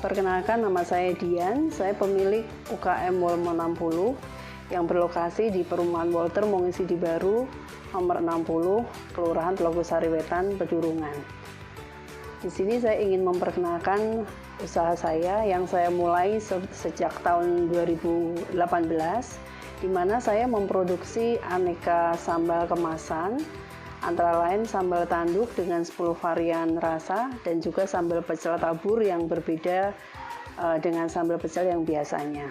Perkenalkan, nama saya Dian, saya pemilik UKM Wolmo 60 yang berlokasi di Perumahan Walter Mongisidi Baru, nomor 60, Kelurahan Telogosari Wetan, Pedurungan. Di sini saya ingin memperkenalkan usaha saya yang saya mulai sejak tahun 2018, di mana saya memproduksi aneka sambal kemasan, antara lain sambal tanduk dengan 10 varian rasa dan juga sambal pecel tabur yang berbeda dengan sambal pecel yang biasanya.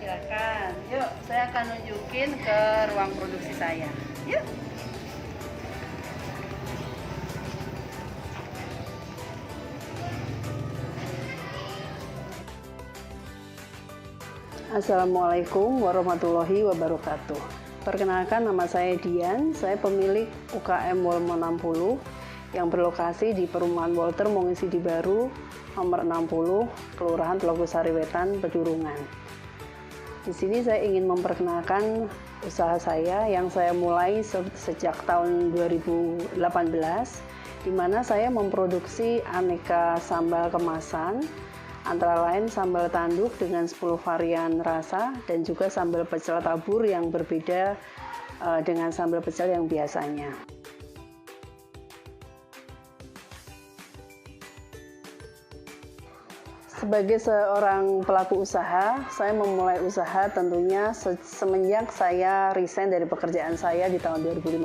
Silakan. Yuk, saya akan nunjukin ke ruang produksi saya. Yuk. Assalamualaikum warahmatullahi wabarakatuh. Perkenalkan, nama saya Dian, saya pemilik UKM Wolmo 60 yang berlokasi di Perumahan Walter Mongisidi Baru, nomor 60, Kelurahan Telogosari Wetan, Pedurungan. Di sini saya ingin memperkenalkan usaha saya yang saya mulai sejak tahun 2018, di mana saya memproduksi aneka sambal kemasan, antara lain sambal tanduk dengan 10 varian rasa dan juga sambal pecel tabur yang berbeda dengan sambal pecel yang biasanya. Sebagai seorang pelaku usaha, saya memulai usaha tentunya semenjak saya resign dari pekerjaan saya di tahun 2015.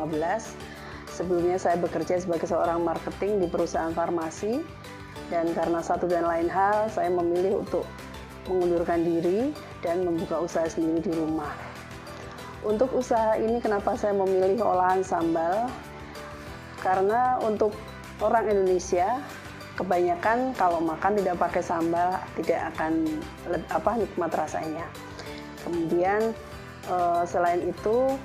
Sebelumnya saya bekerja sebagai seorang marketing di perusahaan farmasi, dan karena satu dan lain hal, saya memilih untuk mengundurkan diri dan membuka usaha sendiri di rumah. Untuk usaha ini, kenapa saya memilih olahan sambal? Karena untuk orang Indonesia, kebanyakan kalau makan tidak pakai sambal tidak akan nikmat rasanya. Kemudian selain itu,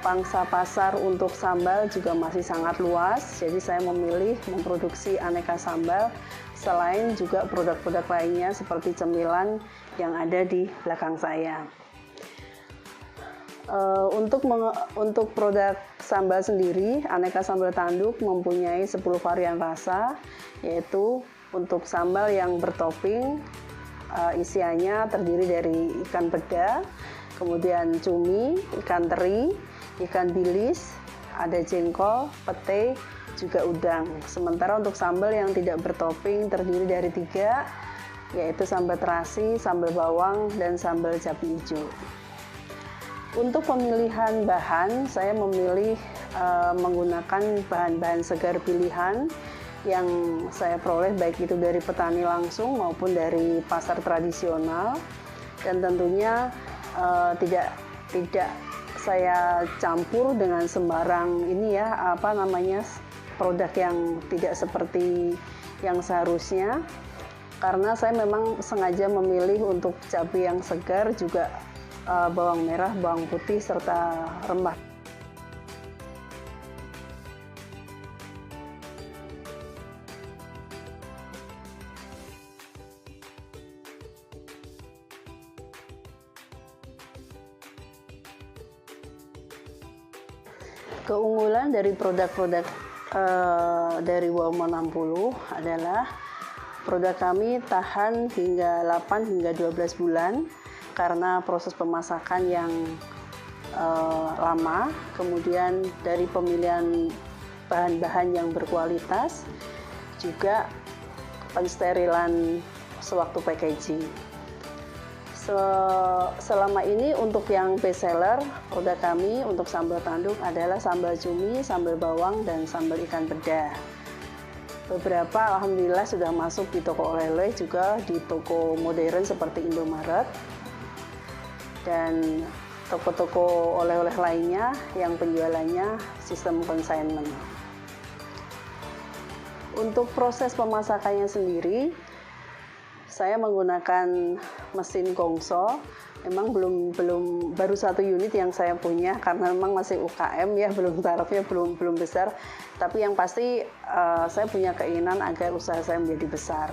pangsa pasar untuk sambal juga masih sangat luas, jadi saya memilih memproduksi aneka sambal selain juga produk-produk lainnya seperti cemilan yang ada di belakang saya. Untuk produk sambal sendiri, aneka sambal tanduk mempunyai 10 varian rasa, yaitu Untuk sambal yang bertopping, isiannya terdiri dari ikan peda, kemudian cumi, ikan teri, ikan bilis, ada jengkol, pete, juga udang. Sementara untuk sambal yang tidak bertopping terdiri dari 3, yaitu sambal terasi, sambal bawang, dan sambal cabai hijau. Untuk pemilihan bahan, saya memilih menggunakan bahan-bahan segar pilihan yang saya peroleh baik itu dari petani langsung maupun dari pasar tradisional, dan tentunya tidak saya campur dengan sembarang produk yang tidak seperti yang seharusnya, karena saya memang sengaja memilih untuk cabai yang segar, juga bawang merah, bawang putih, serta rempah. Keunggulan dari produk-produk dari Walmart 60 adalah produk kami tahan hingga 8 hingga 12 bulan karena proses pemasakan yang lama, kemudian dari pemilihan bahan-bahan yang berkualitas, juga pensterilan sewaktu packaging. Selama ini untuk yang best seller produk kami untuk sambal tanduk adalah sambal cumi, sambal bawang, dan sambal ikan peda. Beberapa alhamdulillah sudah masuk di toko oleh-oleh, juga di toko modern seperti Indomaret dan toko-toko oleh-oleh lainnya yang penjualannya sistem consignment. Untuk proses pemasakannya sendiri, saya menggunakan mesin gongso. Memang baru 1 unit yang saya punya karena memang masih UKM ya, tarafnya belum besar. Tapi yang pasti saya punya keinginan agar usaha saya menjadi besar.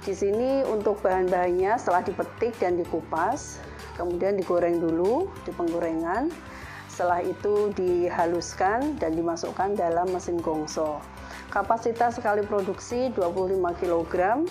Di sini untuk bahan-bahannya setelah dipetik dan dikupas, kemudian digoreng dulu di penggorengan. Setelah itu dihaluskan dan dimasukkan dalam mesin gongso. Kapasitas sekali produksi 25 kg.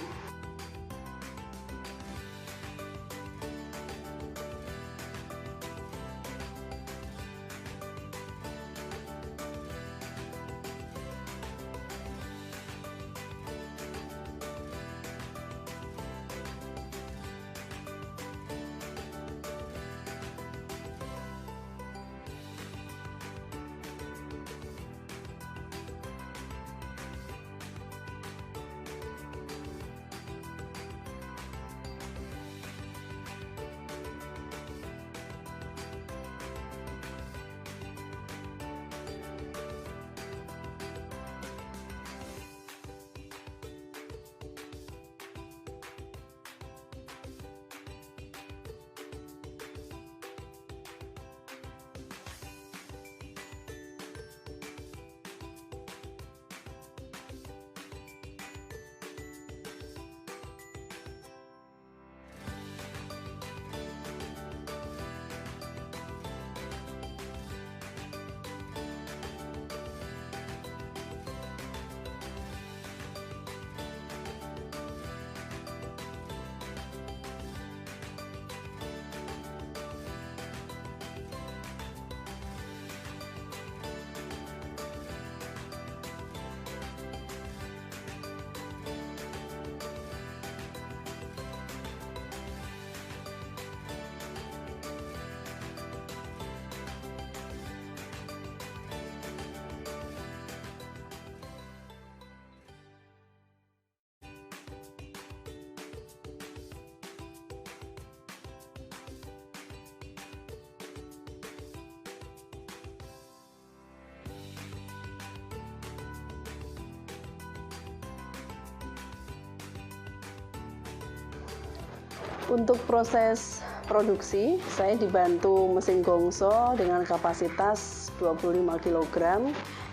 Untuk proses produksi, saya dibantu mesin gongso dengan kapasitas 25 kg,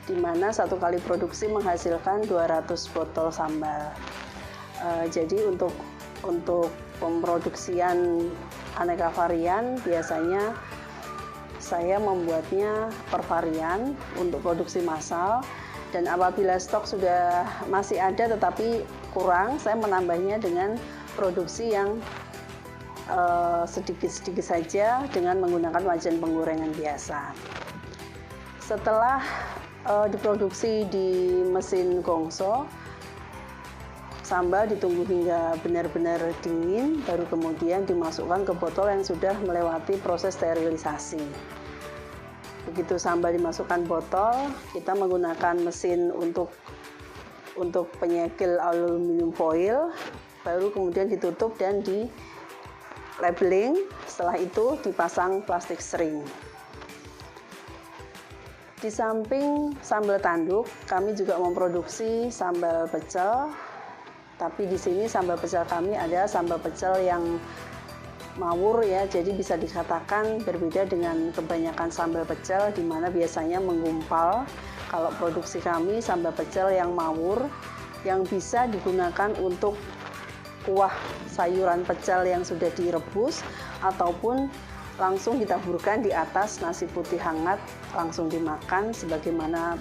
di mana 1 kali produksi menghasilkan 200 botol sambal. Jadi untuk pemproduksian aneka varian, biasanya saya membuatnya per varian untuk produksi massal, dan apabila stok sudah masih ada tetapi kurang, saya menambahnya dengan produksi yang sedikit-sedikit saja dengan menggunakan wajan penggorengan biasa. Setelah diproduksi di mesin gongso, sambal ditunggu hingga benar-benar dingin, baru kemudian dimasukkan ke botol yang sudah melewati proses sterilisasi. Begitu sambal dimasukkan botol, kita menggunakan mesin untuk penyegel aluminium foil, baru kemudian ditutup dan di labeling. Setelah itu dipasang plastik sering. Di samping sambal tanduk, kami juga memproduksi sambal pecel. Tapi di sini sambal pecel kami ada sambal pecel yang mawur ya, jadi bisa dikatakan berbeda dengan kebanyakan sambal pecel di mana biasanya menggumpal. Kalau produksi kami sambal pecel yang mawur yang bisa digunakan untuk kuah sayuran pecel yang sudah direbus ataupun langsung ditaburkan di atas nasi putih hangat langsung dimakan sebagaimana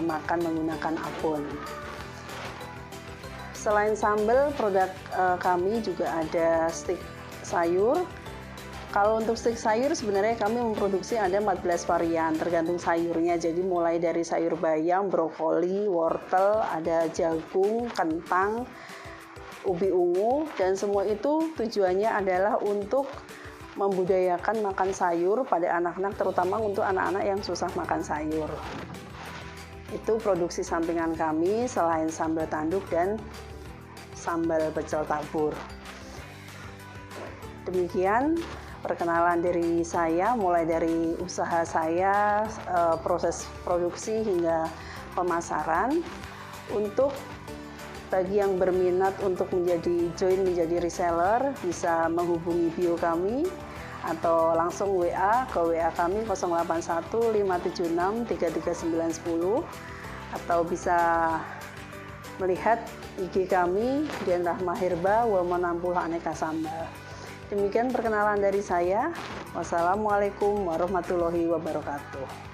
makan menggunakan abon. Selain sambal, produk kami juga ada stik sayur. Kalau untuk stik sayur sebenarnya kami memproduksi ada 14 varian tergantung sayurnya. Jadi mulai dari sayur bayam, brokoli, wortel, ada jagung, kentang, ubi ungu, dan semua itu tujuannya adalah untuk membudayakan makan sayur pada anak-anak, terutama untuk anak-anak yang susah makan sayur. Itu produksi sampingan kami selain sambal tanduk dan sambal pecel tabur. Demikian perkenalan dari saya, mulai dari usaha saya, proses produksi hingga pemasaran. Untuk bagi yang berminat untuk menjadi reseller, bisa menghubungi bio kami atau langsung WA ke WA kami 081 576 33910 atau bisa melihat IG kami Dian Rahma Herba Womonampul Aneka Sambal. Demikian perkenalan dari saya. Wassalamualaikum warahmatullahi wabarakatuh.